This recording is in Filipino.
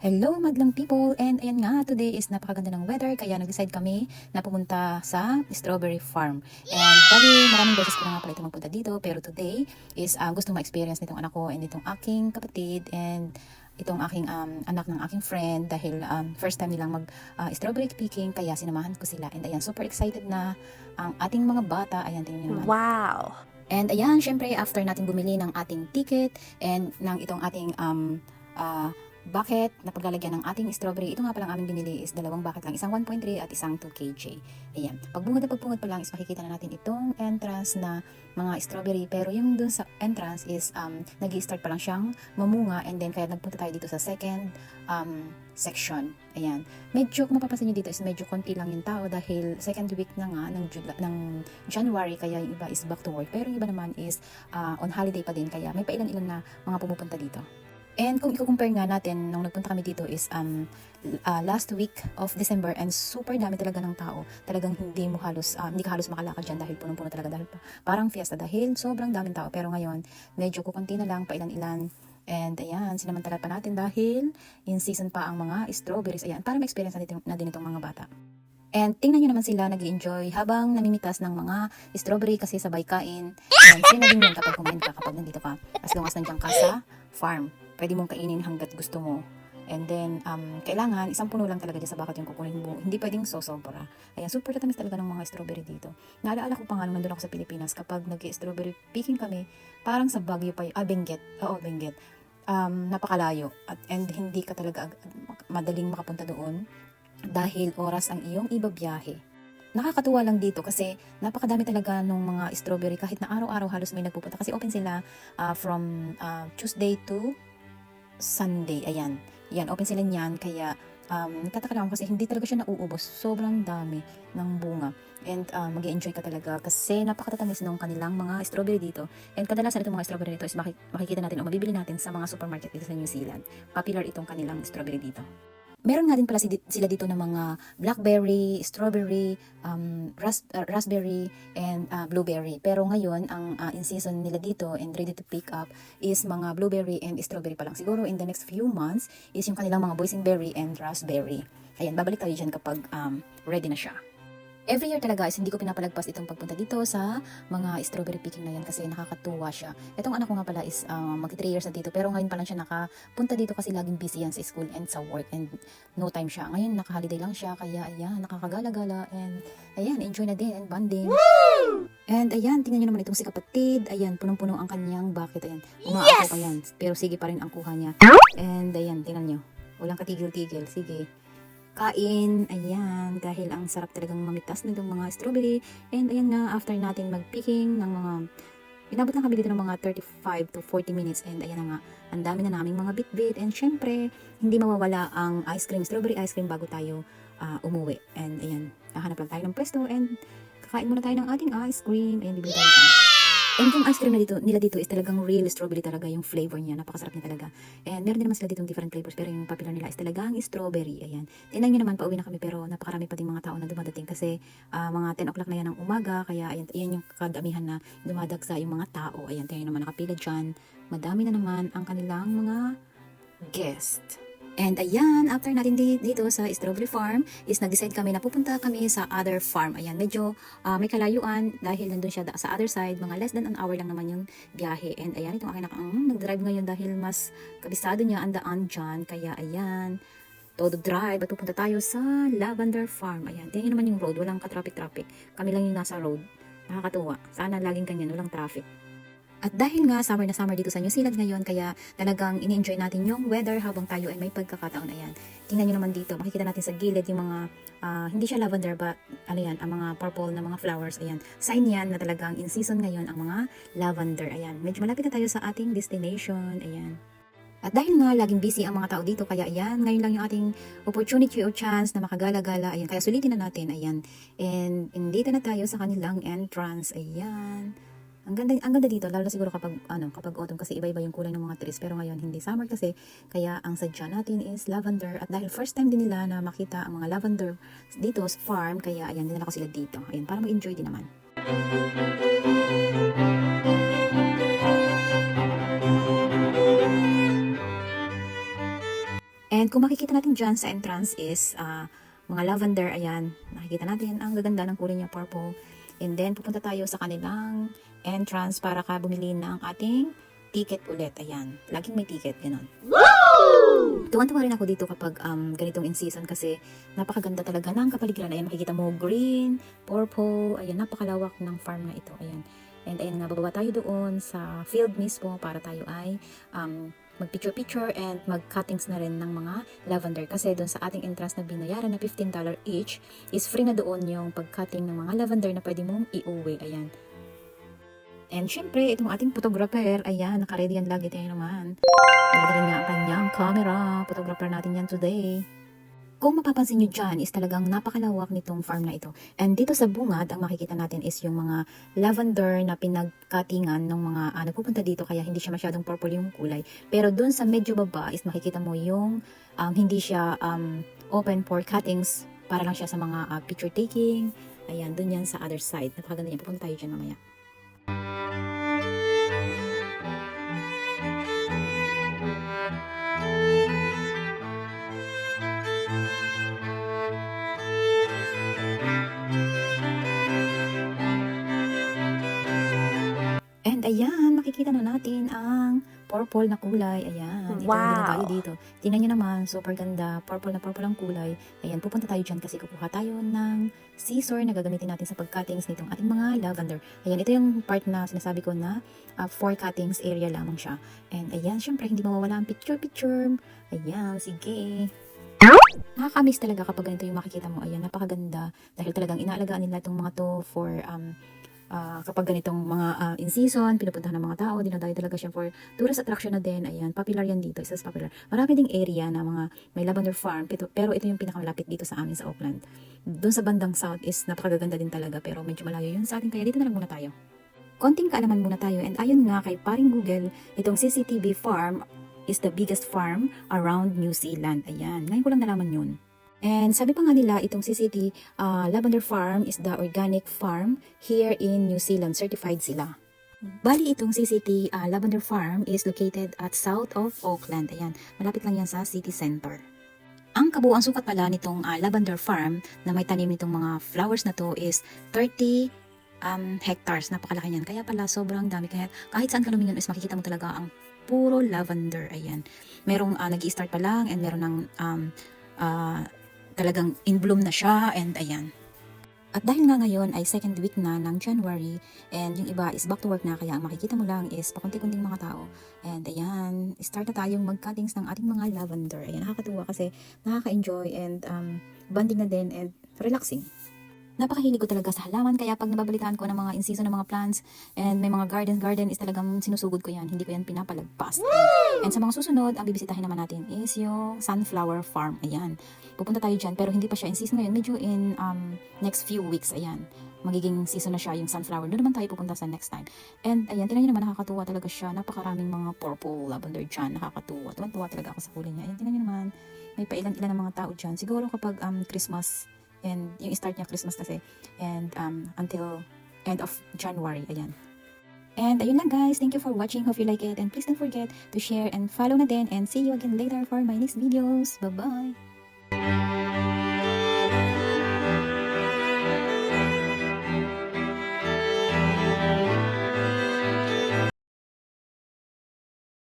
Hello madlang people, and ayan nga, today is napakaganda ng weather kaya nag-decide kami na pumunta sa strawberry farm. And bali, maraming beses ko na nga pala ito magpunta dito, pero today is gusto ma-experience nitong anak ko and itong aking kapatid and itong aking anak ng aking friend dahil first time nilang mag strawberry picking kaya sinamahan ko sila. And ayan, super excited na ang ating mga bata. Ayan, tingnan niyo naman. Wow! And ayan, syempre after natin bumili ng ating ticket and ng itong ating bucket na paglalagyan ng ating strawberry, ito nga palang aming binili is dalawang bucket lang, isang 1.3 at isang 2 kg. Ayan, pagbungad pa lang is makikita na natin itong entrance na mga strawberry, pero yung dun sa entrance is nag-i-start pa lang siyang mamunga, and then kaya nagpunta tayo dito sa second section. Ayan, medyo kung mapapansin nyo dito is medyo konti lang yung tao dahil second week na nga ng January, kaya yung iba is back to work, pero yung iba naman is on holiday pa din, kaya may pailan-ilan na mga pumupunta dito. And kung i-compare nga natin nung nagpunta kami dito is last week of December, and super dami talaga ng tao. Talagang hindi ka halos makalakad dyan dahil punong-puno talaga, dahil parang fiesta dahil sobrang daming tao. Pero ngayon, medyo kukunti na lang, pailan-ilan. And ayan, sinamantala pa natin dahil in season pa ang mga strawberries. Ayan, para ma-experience na din itong mga bata. And tingnan nyo naman sila nag-enjoy habang namimitas ng mga strawberry kasi sabay kain. And sila din yun kapag kumain ka, kapag nandito ka. As long as nandiyan ka sa farm, pwede mong kainin hanggat gusto mo. And then, kailangan, isang puno lang talaga dyan sa bakat yung kukunin mo. Hindi pwedeng sosobra. Ayan, super tatamis talaga ng mga strawberry dito. Naalaala ko pa nga nung nandun ako sa Pilipinas, kapag nag-strawberry picking kami, parang sa Baguio pa Benguet. Oo, Benguet. Napakalayo. And hindi ka talaga madaling makapunta doon dahil oras ang iyong ibabiyahe. Nakakatuwa lang dito kasi napakadami talaga nung mga strawberry, kahit na araw-araw halos may nagpupunta kasi open sila from Tuesday to Sunday. Ayan, open sila niyan, kaya nagtataka lang ako kasi hindi talaga siya nauubos. Sobrang dami ng bunga. And mag-enjoy ka talaga kasi napakatatamis nung kanilang mga strawberry dito. And kadalasan itong mga strawberry dito is makikita natin o mabibili natin sa mga supermarket dito sa New Zealand. Popular itong kanilang strawberry dito. Meron nga din pala sila dito ng mga blackberry, strawberry, raspberry, and blueberry. Pero ngayon, ang in season nila dito and ready to pick up is mga blueberry and strawberry pa lang. Siguro in the next few months is yung kanilang mga boysenberry and raspberry. Ayan, babalik tayo dyan kapag ready na siya. Every year talaga is hindi ko pinapalagpas itong pagpunta dito sa mga strawberry picking na yan kasi nakakatuwa siya. Itong anak ko nga pala is magti 3 years na dito, pero ngayon pa lang siya nakapunta dito kasi laging busy yan sa school and sa work and no time siya. Ngayon naka-holiday lang siya, kaya ayan, nakakagala-gala and ayan, enjoy na din and bonding. Woo! And ayan, tingnan nyo naman itong si kapatid. Ayan, punong-puno ang kanyang bucket. Ayan, umaako pa yan, pero sige pa rin ang kuha niya. And ayan, tingnan nyo, walang katigil-tigil. Sige, kain, ayan, dahil ang sarap talagang mamitas nitong mga strawberry. And ayan nga, after natin mag-picking ng mga, inabot lang kami dito ng mga 35 to 40 minutes, and ayan na nga, ang dami na naming mga bit-bit, and syempre, hindi mawawala ang ice cream, strawberry ice cream bago tayo umuwi. And ayan, hahanap lang tayo ng pwesto, and kakain muna tayo ng ating ice cream, and bibili tayo tayo. And yung ice cream nila dito is talagang real strawberry talaga yung flavor niya. Napakasarap niya talaga. And meron din naman sila dito different flavors, pero yung popular nila is talagang strawberry. Ayan. Tingnan nyo naman, pauwi na kami, pero napakarami pa din mga tao na dumadating kasi mga 10 o'clock na yan ng umaga. Kaya ayan yung kadamihan na dumadagsa yung mga tao. Ayan, tingnan nyo naman, nakapila dyan. Madami na naman ang kanilang mga guest. And ayan, after natin dito sa strawberry farm, is nag-decide kami na pupunta kami sa other farm. Ayan, medyo may kalayuan dahil nandun siya sa other side. Mga less than an hour lang naman yung biyahe. And ayan, itong akin nag-drive ngayon dahil mas kabisado niya ang daan dyan. Kaya ayan, todo drive at pupunta tayo sa lavender farm. Ayan, tingnan naman yung road, walang ka-traffic. Kami lang yung nasa road. Nakakatuwa. Sana laging ganyan, walang traffic. At dahil nga summer na summer dito sa New Zealand ngayon, kaya talagang ini-enjoy natin yung weather habang tayo ay may pagkakataon. Ayan, tingnan nyo naman dito, makikita natin sa gilid yung mga, hindi siya lavender but ano yan, ang mga purple na mga flowers. Ayan, sign yan na talagang in season ngayon ang mga lavender. Ayan, medyo malapit na tayo sa ating destination. Ayan. At dahil nga laging busy ang mga tao dito, kaya ayan, ngayon lang yung ating opportunity o chance na makagala-gala. Ayan, kaya sulitin na natin. Ayan, and dito na tayo sa kanilang entrance. Ayan. Ang ganda dito, lalo na siguro kapag autumn kasi iba-iba yung kulay ng mga trees, pero ngayon hindi summer kasi, kaya ang sadya natin is lavender. At dahil first time din nila na makita ang mga lavender dito sa farm, kaya ayan, dinala ko sila dito. Ayan, para mag-enjoy din naman. And kung makikita natin dyan sa entrance is mga lavender, ayan. Nakikita natin ang gaganda ng kulay niya, purple. And then, pupunta tayo sa kanilang entrance para ka bumili ng ating ticket ulit. Ayan. Laging may ticket, ganon. Tuwan-tuwa rin ako dito kapag ganitong in season kasi napakaganda talaga ng kapaligiran. Ayan, makikita mo green, purple, ayan, napakalawak ng farm na ito. Ayan. And ayan nga, bababa tayo doon sa field mismo para tayo ay mag-picture-picture and mag-cuttings na rin ng mga lavender. Kasi doon sa ating entrance na binayaran na $15 each, is free na doon yung pag-cutting ng mga lavender na pwede mong iuwi. Ayan. And syempre, itong ating photographer, ayan, nakaready yan lagi tayo naman. Dala niya ang kanyang camera. Photographer natin yan today. Kung mapapansin nyo dyan, is talagang napakalawak nitong farm na ito. And dito sa bungad, ang makikita natin is yung mga lavender na pinagkatingan ng mga nagpupunta dito, kaya hindi siya masyadong purple yung kulay. Pero dun sa medyo baba is makikita mo yung hindi siya open for cuttings, para lang siya sa mga picture taking. Ayan, dun yan sa other side. Napakaganda yan. Pupunta tayo dyan mamaya. And ayan, makikita na natin ang purple na kulay. Ayan, ito yung ginagayo dito. Tingnan nyo naman, super ganda. Purple ang kulay. Ayan, pupunta tayo dyan kasi kukuha tayo ng scissor na gagamitin natin sa pag-cuttings nitong ating mga lavender. Ayan, ito yung part na sinasabi ko na for cuttings area lamang siya. And ayan, syempre hindi mawawala ang picture. Ayan, sige. Nakakamiss talaga kapag ganito yung makikita mo. Ayan, napakaganda. Dahil talagang inaalagaan nila itong mga to for kapag ganitong mga in season, pinupuntahan ng mga tao, dinadayo talaga siya for tourist attraction na din. Ayan, popular yan dito, isa sa popular. Marami ding area na mga may lavender farm, pero ito yung pinakamalapit dito sa amin sa Auckland. Doon sa bandang south is napakaganda din talaga, pero medyo malayo yun sa atin, kaya dito na lang muna tayo. Konting kaalaman muna tayo, and ayon nga kay paring Google, itong CCTV farm is the biggest farm around New Zealand. Ayan, ngayon ko lang nalaman yun. And sabi pa nga nila, itong CCT Lavender Farm is the organic farm here in New Zealand. Certified sila. Bali, itong CCT Lavender Farm is located at south of Auckland. Ayan, malapit lang yan sa city center. Ang kabuuan sukat pala nitong Lavender Farm na may tanim nitong mga flowers na to is 30 hectares. Napakalaki niyan. Kaya pala sobrang dami. Kaya kahit saan ka lumingon is makikita mo talaga ang puro lavender. Ayan. Merong nag-i-start pa lang and meron ng talagang in bloom na siya, and ayan. At dahil nga ngayon ay second week na ng January and yung iba is back to work na, kaya ang makikita mo lang is pakunti-kunting mga tao. And ayan, start na tayong mag-cuttings ng ating mga lavender. Ayan, nakakatuwa kasi nakaka-enjoy and bonding na din and relaxing. Napakahilig ko talaga sa halaman, kaya pag nababalitaan ko ng mga in-season ng mga plants and may mga garden is talagang sinusugod ko yan, hindi ko yan pinapalagpas. And sa mga susunod, ang bibisitahin naman natin is yung sunflower farm. Ayan, pupunta tayo dyan, pero hindi pa siya in season ngayon, medyo in next few weeks. Ayan, magiging season na siya yung sunflower. Doon naman tayo pupunta sa next time. And ayan, tingnan nyo naman, nakakatuwa talaga siya. Napakaraming mga purple lavender dyan, nakakatuwa. Tuwan-tuwa talaga ako sa kulay niya. Ayan, tingnan nyo naman, may pailan-ilan ng mga tao dyan. Siguro kapag Christmas, and yung start niya Christmas kasi, and until end of January. Ayan. And ayun lang guys, thank you for watching, hope you like it, and please don't forget to share and follow na din, and see you again later for my next videos. Bye bye.